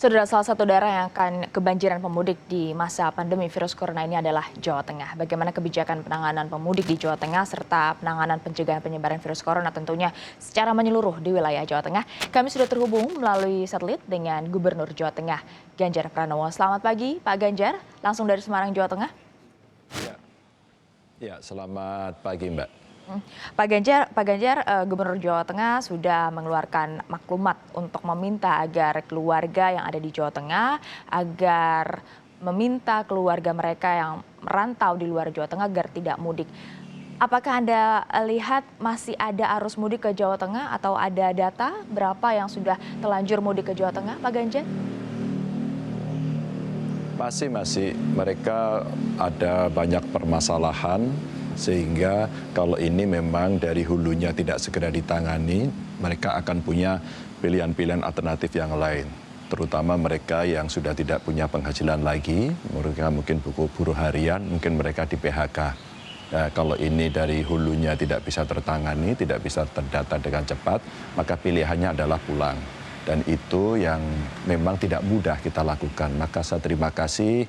Saudara, salah satu daerah yang akan kebanjiran pemudik di masa pandemi virus corona ini adalah Jawa Tengah. Bagaimana kebijakan penanganan pemudik di Jawa Tengah serta penanganan pencegahan penyebaran virus corona tentunya secara menyeluruh di wilayah Jawa Tengah. Kami sudah terhubung melalui satelit dengan Gubernur Jawa Tengah, Ganjar Pranowo. Selamat pagi, Pak Ganjar, langsung dari Semarang, Jawa Tengah. Ya, selamat pagi, Mbak. Pak Ganjar, Gubernur Jawa Tengah sudah mengeluarkan maklumat untuk meminta agar keluarga yang ada di Jawa Tengah agar meminta keluarga mereka yang merantau di luar Jawa Tengah agar tidak mudik. Apakah Anda lihat masih ada arus mudik ke Jawa Tengah atau ada data berapa yang sudah telanjur mudik ke Jawa Tengah, Pak Ganjar? Masih mereka ada banyak permasalahan sehingga kalau ini memang dari hulunya tidak segera ditangani, mereka akan punya pilihan-pilihan alternatif yang lain. Terutama mereka yang sudah tidak punya penghasilan lagi, mereka mungkin buruh harian, mungkin mereka di PHK. Nah, kalau ini dari hulunya tidak bisa tertangani, tidak bisa terdata dengan cepat, maka pilihannya adalah pulang. Dan itu yang memang tidak mudah kita lakukan. Maka saya terima kasih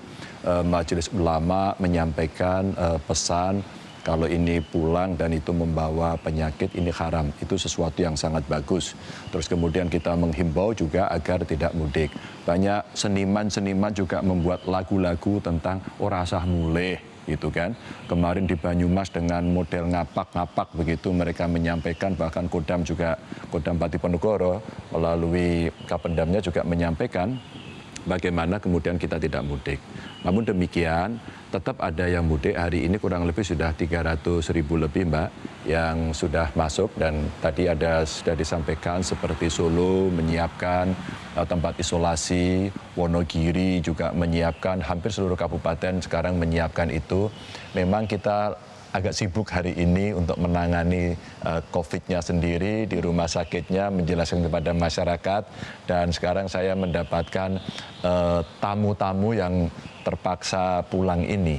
Majelis Ulama menyampaikan pesan kalau ini pulang dan itu membawa penyakit, ini haram. Itu sesuatu yang sangat bagus. Terus kemudian kita menghimbau juga agar tidak mudik. Banyak seniman-seniman juga membuat lagu-lagu tentang ora sah mulih, gitu kan. Kemarin di Banyumas dengan model ngapak-ngapak begitu mereka menyampaikan, bahkan Kodam Pati Ponegoro melalui Kapendamnya juga menyampaikan bagaimana kemudian kita tidak mudik. Namun demikian, tetap ada yang mudik. Hari ini kurang lebih sudah 300.000 lebih, Mbak, yang sudah masuk. Dan tadi sudah disampaikan seperti Solo menyiapkan tempat isolasi, Wonogiri juga menyiapkan, hampir seluruh kabupaten sekarang menyiapkan itu. Memang kita agak sibuk hari ini untuk menangani COVID-nya sendiri di rumah sakitnya, menjelaskan kepada masyarakat. Dan sekarang saya mendapatkan tamu-tamu yang terpaksa pulang ini.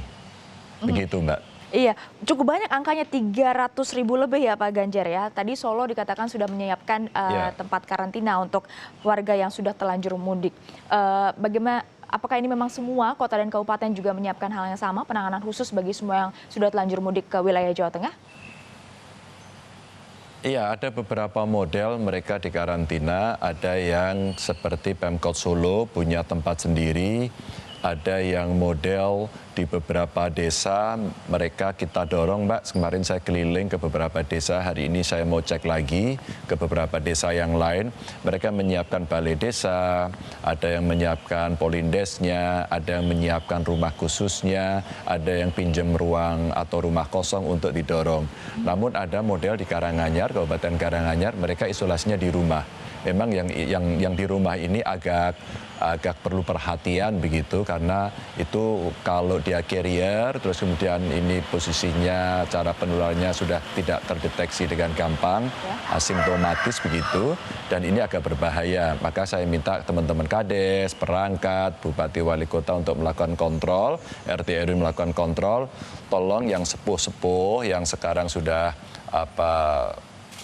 Begitu, Mbak. Iya, cukup banyak angkanya 300.000 lebih ya Pak Ganjar ya. Tadi Solo dikatakan sudah menyiapkan tempat karantina untuk warga yang sudah telanjur mudik. Apakah ini memang semua kota dan kabupaten juga menyiapkan hal yang sama, penanganan khusus bagi semua yang sudah telanjur mudik ke wilayah Jawa Tengah? Iya, ada beberapa model mereka di karantina, ada yang seperti Pemkot Solo punya tempat sendiri, ada yang model di beberapa desa, mereka kita dorong, Mbak. Kemarin saya keliling ke beberapa desa, hari ini saya mau cek lagi ke beberapa desa yang lain. Mereka menyiapkan balai desa, ada yang menyiapkan polindesnya, ada yang menyiapkan rumah khususnya, ada yang pinjam ruang atau rumah kosong untuk didorong. Namun ada model di Karanganyar, Kabupaten Karanganyar, mereka isolasinya di rumah. Memang yang di rumah ini agak perlu perhatian begitu, karena itu kalau dia carrier terus kemudian ini posisinya cara penularannya sudah tidak terdeteksi dengan gampang, asimptomatis begitu, dan ini agak berbahaya. Maka saya minta teman-teman Kades, perangkat, Bupati Wali Kota untuk melakukan kontrol, RT RW melakukan kontrol. Tolong yang sepuh-sepuh yang sekarang sudah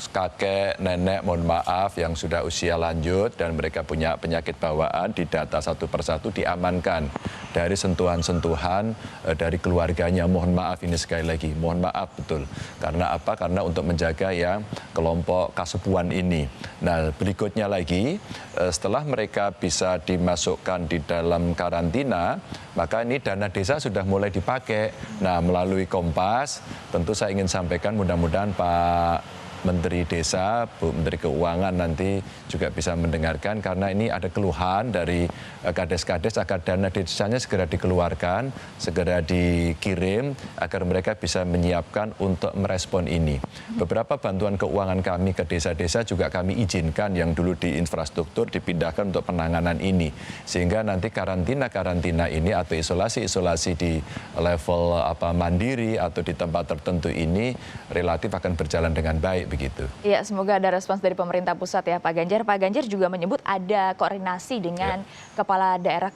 kakek, nenek, mohon maaf, yang sudah usia lanjut dan mereka punya penyakit bawaan, didata satu persatu, diamankan dari sentuhan-sentuhan dari keluarganya. Mohon maaf ini sekali lagi, mohon maaf betul. Karena apa? Karena untuk menjaga yang kelompok kasepuan ini. Nah, berikutnya lagi, setelah mereka bisa dimasukkan di dalam karantina, maka ini dana desa sudah mulai dipakai. Nah, melalui Kompas, tentu saya ingin sampaikan mudah-mudahan Pak Menteri Desa, Bu Menteri Keuangan nanti juga bisa mendengarkan, karena ini ada keluhan dari Kades-Kades agar dana desanya segera dikeluarkan, segera dikirim agar mereka bisa menyiapkan untuk merespon ini. Beberapa bantuan keuangan kami ke desa-desa juga kami izinkan yang dulu di infrastruktur dipindahkan untuk penanganan ini. Sehingga nanti karantina-karantina ini atau isolasi-isolasi di level mandiri atau di tempat tertentu ini relatif akan berjalan dengan baik. Begitu. Iya, semoga ada respons dari pemerintah pusat ya Pak Ganjar. Pak Ganjar juga menyebut ada koordinasi dengan kepala daerah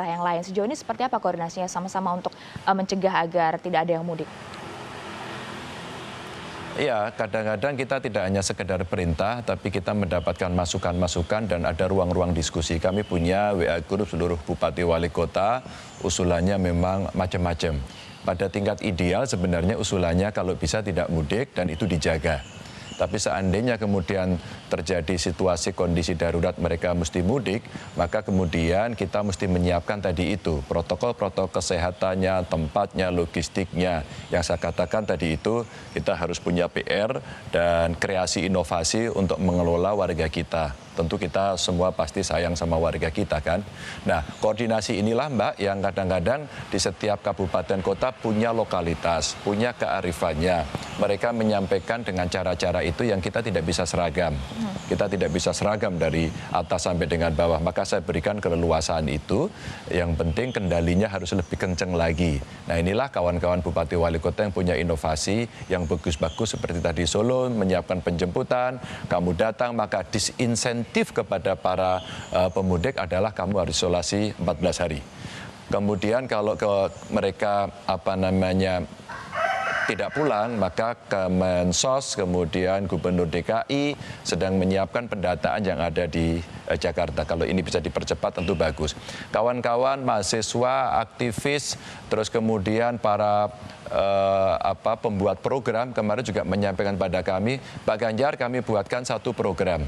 yang lain. Sejauh ini seperti apa koordinasinya sama-sama untuk mencegah agar tidak ada yang mudik? Ya, kadang-kadang kita tidak hanya sekedar perintah, tapi kita mendapatkan masukan-masukan dan ada ruang-ruang diskusi. Kami punya WA Group seluruh Bupati Wali Kota, usulannya memang macam-macam. Pada tingkat ideal sebenarnya usulannya kalau bisa tidak mudik dan itu dijaga. Tapi seandainya kemudian terjadi situasi kondisi darurat mereka mesti mudik, maka kemudian kita mesti menyiapkan tadi itu, protokol-protokol kesehatannya, tempatnya, logistiknya. Yang saya katakan tadi itu, kita harus punya PR dan kreasi inovasi untuk mengelola warga kita. Tentu kita semua pasti sayang sama warga kita kan. Nah, koordinasi inilah Mbak yang kadang-kadang di setiap kabupaten kota punya lokalitas, punya kearifannya. Mereka menyampaikan dengan cara-cara itu yang kita tidak bisa seragam. Kita tidak bisa seragam dari atas sampai dengan bawah. Maka saya berikan keleluasaan itu. Yang penting kendalinya harus lebih kenceng lagi. Nah, inilah kawan-kawan Bupati Wali Kota yang punya inovasi yang bagus-bagus seperti tadi Solo, menyiapkan penjemputan, kamu datang maka disinsentif kepada para pemudik adalah kamu harus isolasi 14 hari. Kemudian kalau mereka tidak pulang, maka Kemensos, kemudian Gubernur DKI sedang menyiapkan pendataan yang ada di Jakarta. Kalau ini bisa dipercepat tentu bagus. Kawan-kawan, mahasiswa, aktivis, terus kemudian para pembuat program kemarin juga menyampaikan pada kami, Pak Ganjar kami buatkan satu program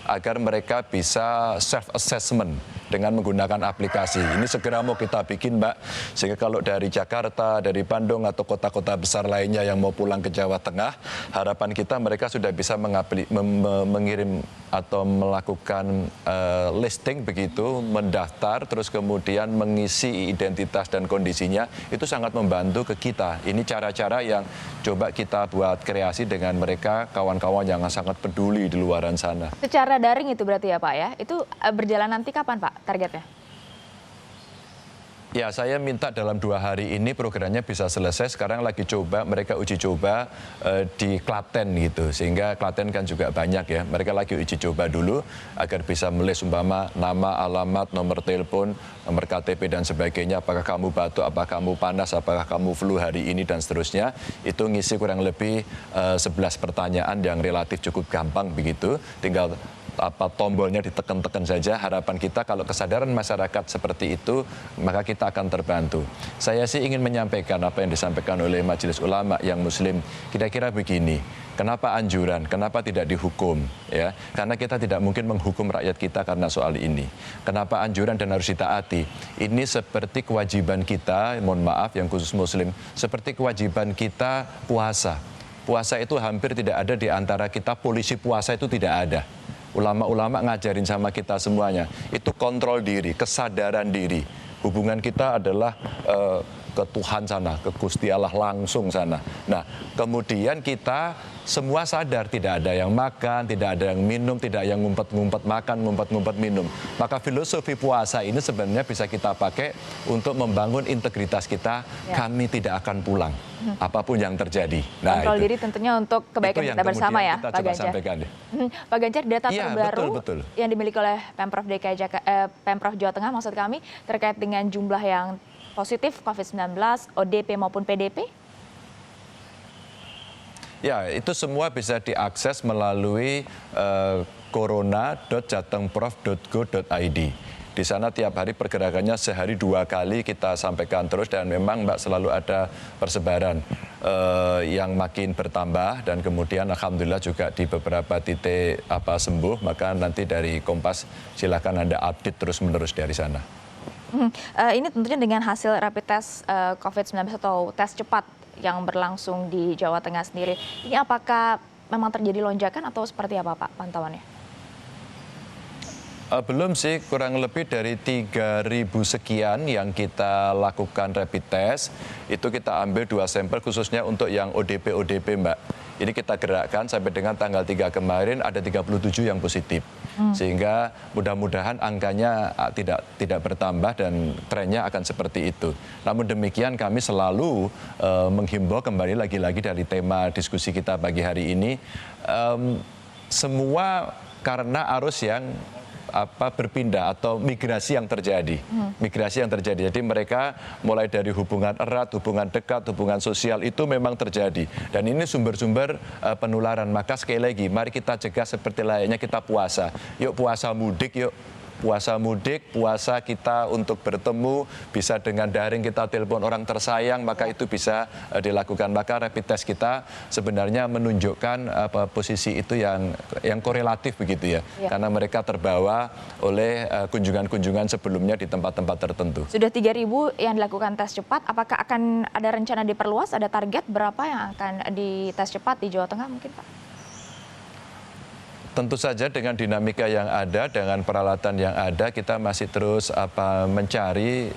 agar mereka bisa self-assessment dengan menggunakan aplikasi. Ini segera mau kita bikin, Mbak. Sehingga kalau dari Jakarta, dari Bandung, atau kota-kota besar lainnya yang mau pulang ke Jawa Tengah, harapan kita mereka sudah bisa mengirim atau melakukan listing begitu, mendaftar, terus kemudian mengisi identitas dan kondisinya. Itu sangat membantu ke kita. Ini cara-cara yang coba kita buat kreasi dengan mereka, kawan-kawan yang sangat peduli di luaran sana. Secara daring itu berarti ya Pak ya? Itu berjalan nanti kapan Pak targetnya? Ya, saya minta dalam 2 hari ini programnya bisa selesai. Sekarang lagi coba, mereka uji coba di Klaten gitu. Sehingga Klaten kan juga banyak ya. Mereka lagi uji coba dulu agar bisa menulis umpama nama, alamat, nomor telepon, nomor KTP dan sebagainya. Apakah kamu batuk, apakah kamu panas, apakah kamu flu hari ini dan seterusnya. Itu ngisi kurang lebih 11 pertanyaan yang relatif cukup gampang begitu. Tinggal tombolnya ditekan-tekan saja. Harapan kita kalau kesadaran masyarakat seperti itu, maka kita akan terbantu. Saya sih ingin menyampaikan apa yang disampaikan oleh Majelis Ulama yang Muslim. Kira-kira begini, kenapa anjuran, kenapa tidak dihukum? Ya, karena kita tidak mungkin menghukum rakyat kita karena soal ini. Kenapa anjuran dan harus ditaati? Ini seperti kewajiban kita, mohon maaf yang khusus Muslim, seperti kewajiban kita puasa. Puasa itu hampir tidak ada di antara kita, polisi puasa itu tidak ada. Ulama-ulama ngajarin sama kita semuanya, itu kontrol diri, kesadaran diri. Hubungan kita adalah ke Tuhan sana, ke Gusti Allah langsung sana. Nah, kemudian kita semua sadar tidak ada yang makan, tidak ada yang minum, tidak yang ngumpet-ngumpet makan, ngumpet-ngumpet minum. Maka filosofi puasa ini sebenarnya bisa kita pakai untuk membangun integritas kita. Ya. Kami tidak akan pulang, apapun yang terjadi. Nah, kontrol diri tentunya untuk kebaikan kita bersama ya, kita Pak Ganjar. Pak Ganjar, data terbaru betul. yang dimiliki oleh Pemprov Jawa Tengah maksud kami terkait dengan jumlah yang positif COVID-19, ODP maupun PDP? Ya, itu semua bisa diakses melalui corona.jatengprov.go.id. Di sana tiap hari pergerakannya sehari 2 kali kita sampaikan terus dan memang Mbak selalu ada persebaran yang makin bertambah dan kemudian alhamdulillah juga di beberapa titik sembuh, maka nanti dari Kompas silakan Anda update terus-menerus dari sana. Ini tentunya dengan hasil rapid test COVID-19 atau tes cepat yang berlangsung di Jawa Tengah sendiri. Ini apakah memang terjadi lonjakan atau seperti apa Pak pantauannya? Belum sih, kurang lebih dari 3.000 sekian yang kita lakukan rapid test. Itu kita ambil 2 sampel khususnya untuk yang ODP Mbak. Ini kita gerakkan sampai dengan tanggal 3 kemarin ada 37 yang positif. Sehingga mudah-mudahan angkanya tidak bertambah dan trennya akan seperti itu. Namun demikian kami selalu menghimbau kembali lagi-lagi dari tema diskusi kita pagi hari ini. Semua karena arus yang berpindah atau migrasi yang terjadi. Migrasi yang terjadi. Jadi mereka mulai dari hubungan erat, hubungan dekat, hubungan sosial itu memang terjadi. Dan ini sumber-sumber penularan. Maka sekali lagi, mari kita cegah seperti layaknya kita puasa. Yuk puasa mudik, yuk. Puasa mudik, puasa kita untuk bertemu, bisa dengan daring kita telepon orang tersayang, maka itu bisa dilakukan. Maka rapid test kita sebenarnya menunjukkan posisi itu yang korelatif begitu ya. Karena mereka terbawa oleh kunjungan-kunjungan sebelumnya di tempat-tempat tertentu. Sudah 3.000 yang dilakukan tes cepat, apakah akan ada rencana diperluas, ada target berapa yang akan dites cepat di Jawa Tengah mungkin Pak? Tentu saja dengan dinamika yang ada, dengan peralatan yang ada, kita masih terus mencari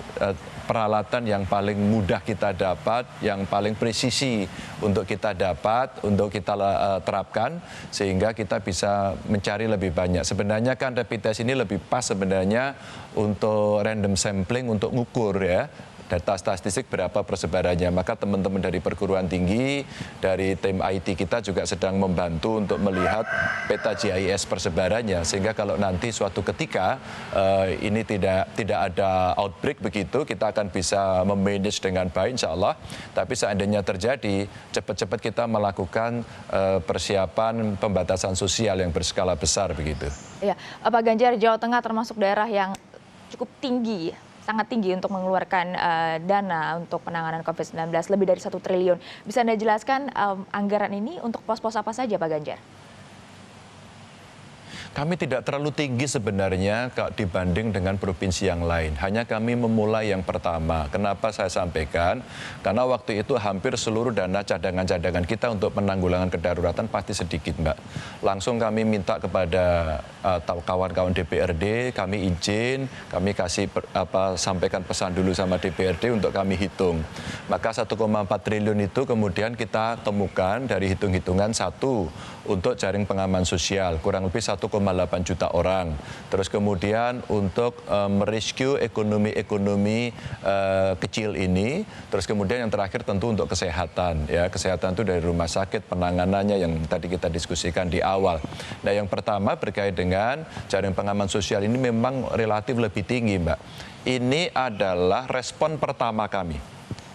peralatan yang paling mudah kita dapat, yang paling presisi untuk kita dapat, untuk kita terapkan, sehingga kita bisa mencari lebih banyak. Sebenarnya kan rapid test ini lebih pas sebenarnya untuk random sampling, untuk ngukur ya. Data statistik berapa persebarannya. Maka teman-teman dari perguruan tinggi, dari tim IT kita juga sedang membantu untuk melihat peta GIS persebarannya. Sehingga kalau nanti suatu ketika ini tidak ada outbreak begitu, kita akan bisa memanage dengan baik insya Allah. Tapi seandainya terjadi, cepat-cepat kita melakukan persiapan pembatasan sosial yang berskala besar begitu. Iya, Pak Ganjar, Jawa Tengah termasuk daerah yang cukup tinggi, sangat tinggi untuk mengeluarkan dana untuk penanganan COVID-19 lebih dari 1 triliun. Bisa Anda jelaskan anggaran ini untuk pos-pos apa saja Pak Ganjar? Kami tidak terlalu tinggi sebenarnya dibanding dengan provinsi yang lain. Hanya kami memulai yang pertama. Kenapa saya sampaikan? Karena waktu itu hampir seluruh dana cadangan-cadangan kita untuk penanggulangan kedaruratan pasti sedikit, Mbak. Langsung kami minta kepada kawan-kawan DPRD, kami izin, kami sampaikan pesan dulu sama DPRD untuk kami hitung. Maka 1,4 triliun itu kemudian kita temukan dari hitung-hitungan satu untuk jaring pengaman sosial, kurang lebih 1,8 juta orang. Terus kemudian untuk merescue ekonomi kecil ini. Terus kemudian yang terakhir tentu untuk kesehatan. Ya, kesehatan itu dari rumah sakit, penanganannya yang tadi kita diskusikan di awal. Nah, yang pertama berkait dengan jaring pengaman sosial ini memang relatif lebih tinggi, Mbak. Ini adalah respon pertama kami.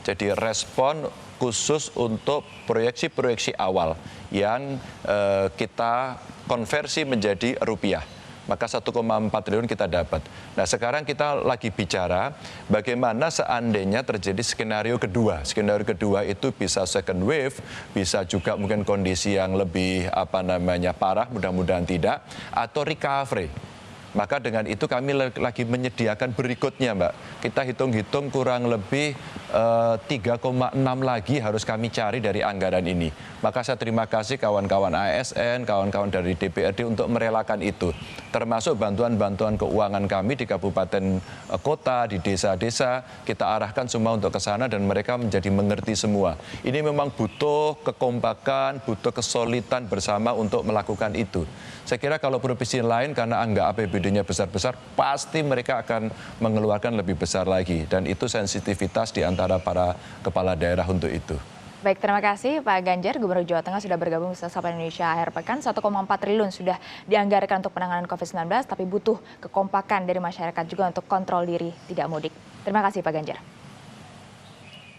Jadi respon khusus untuk proyeksi-proyeksi awal yang kita konversi menjadi rupiah. Maka 1,4 triliun kita dapat. Nah, sekarang kita lagi bicara bagaimana seandainya terjadi skenario kedua. Skenario kedua itu bisa second wave, bisa juga mungkin kondisi yang lebih parah, mudah-mudahan tidak, atau recovery. Maka dengan itu kami lagi menyediakan berikutnya, Mbak. Kita hitung-hitung kurang lebih 3,6 lagi harus kami cari dari anggaran ini. Maka saya terima kasih kawan-kawan ASN, kawan-kawan dari DPRD untuk merelakan itu. Termasuk bantuan-bantuan keuangan kami di kabupaten kota, di desa-desa, kita arahkan semua untuk ke sana dan mereka menjadi mengerti semua. Ini memang butuh kekompakan, butuh kesulitan bersama untuk melakukan itu. Saya kira kalau provinsi lain karena angka APBD-nya besar-besar, pasti mereka akan mengeluarkan lebih besar lagi. Dan itu sensitivitas di antara para kepala daerah untuk itu. Baik, terima kasih Pak Ganjar, Gubernur Jawa Tengah sudah bergabung bersama Sapa Indonesia akhir pekan. 1,4 triliun sudah dianggarkan untuk penanganan COVID-19, tapi butuh kekompakan dari masyarakat juga untuk kontrol diri tidak mudik. Terima kasih Pak Ganjar.